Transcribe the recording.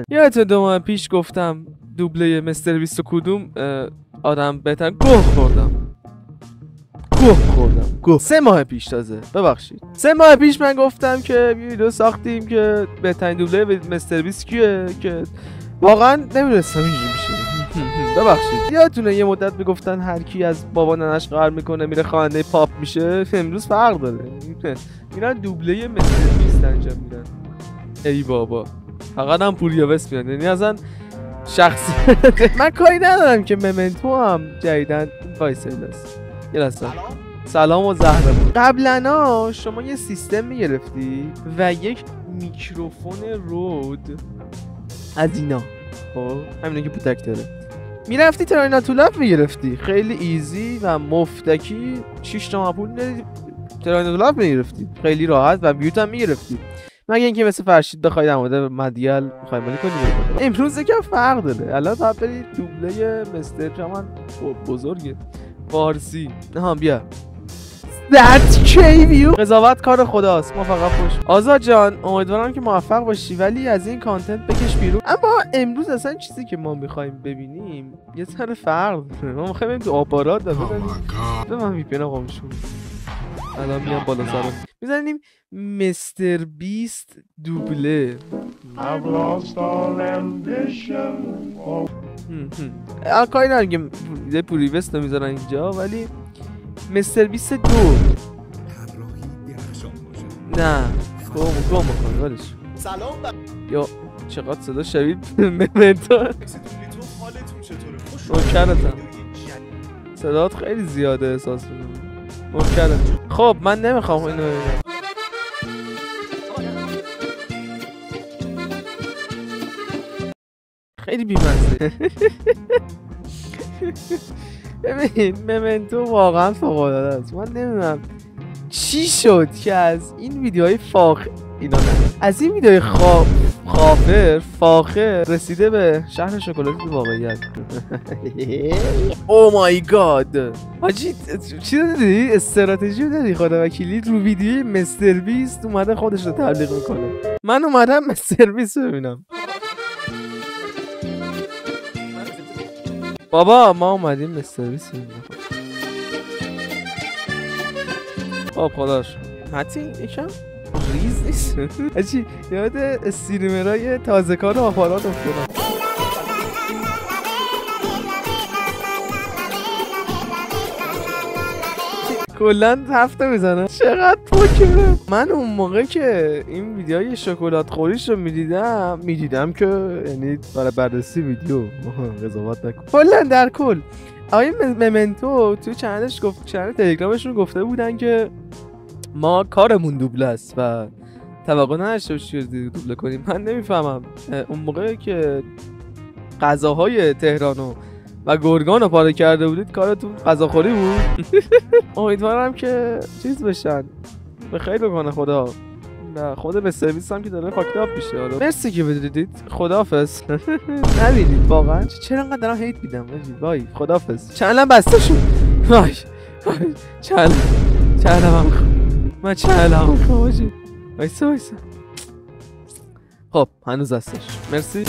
یادت 2 ماه پیش گفتم دوبله مستر بیست و کدوم آدم بهتر گوه خوردم. 3 ماه پیش تازه، ببخشید 3 ماه پیش من گفتم که ویدیو ساختیم که بهترین دوبله مستر بیست کیه که واقعا نمیدونستم اینجوری میشه. ببخشید. یادتونه یه مدت میگفتن هر کی از بابا ننش قهر میکنه میره خواننده پاپ میشه. امروز فرق داره، میرن دوبله مستر بیست انجام میدن. ای بابا فقط هم پوریا بس میاد، یعنی اصلا شخصی من کاری ندارم که ممنتو هم جدیدن وایسل است. یه لحظه سلام و زهرمون. قبلنا شما یه سیستم میگرفتی و یک میکروفون رود از اینا، خب همینه که پوتک داره، میرفتی ترایناتولاف میگرفتی، خیلی ایزی و مفتکی 6 تومن پول ندید ترایناتولاف میگرفتی، خیلی راحت و بیوت هم میگرفتی، مگه اینکه مثل فرشید بخواید در مورد مدیال بخوای مالی کنی. امروز یکم فرق داره، الان باید برید دوبله مستر چمن بزرگه فارسی. نه بیا That KVU قضاوت کار خداست، ما فقط خوش. آزاد جان امیدوارم که موفق باشی ولی از این کانتنت بکش بیرون. اما امروز اصلا چیزی که ما میخوایم ببینیم یه ذره فرق داره. ما میخوایم تو آپارات بزنیم. به من ویپن قامشون الان میام بالا سرم میزنیم مستر بیست دوبله. کاری نداریم که پوری وست رو میذارن اینجا، ولی مستر بیست دو نه گم بکن ولش. سلام یا چقدر صدا شبیه ممنتو. ممکنتم صدات خیلی زیاده احساس میکنم. ممکنه. خب من نمیخوام اینو خیلی بی‌مزه. ببین ممنتو واقعا فوق‌العاده است. من نمیدونم چی شد که از این ویدیوهای از این ویدیوهای فاخر رسیده به شهر شکلاتی واقعیت. او مای گاد حاجی چی دیدی؟ استراتژی دیدی؟ خدا وکیلی رو ویدیوی مستر بیست اومده خودش رو تبلیغ میکنه. من اومدم مستر بیست ببینم. بابا ما اومدیم مستر بیست ببینم. خب خداش متین یکم ریز نیست. اچی یاد استریمرای تازه کار آپارات افتادم. کلن هفته میزنه چقدر پوکره. من اون موقع که این ویدیوهای شکلات خوریش رو میدیدم که یعنی برای بررسی ویدیو قضاوت نکن. کلن در کل آقای ممنتو توی چنلش گفت، چنل تلگرامشون گفته بودن که ما کارمون دوبله است و توقع نداشته باشید دوبله کنیم. من نمیفهمم اون موقع که غذاهای تهرانو و گرگان رو پاره کرده بودید کارتون غذاخوری بود؟ امیدوارم که چیز بشن به خیر بکنه خدا و خود به سرویس هم که داره فاکتاب میشه. حالا مرسی که بدیدید. خداحافظ. نبینید واقعا چرا انقدر دارم هیت میدم وای. خداحافظ. چنلم بسته شد. وای چنلم من چنلم خواهجی وایسا خب هنوز هستش. مرسی.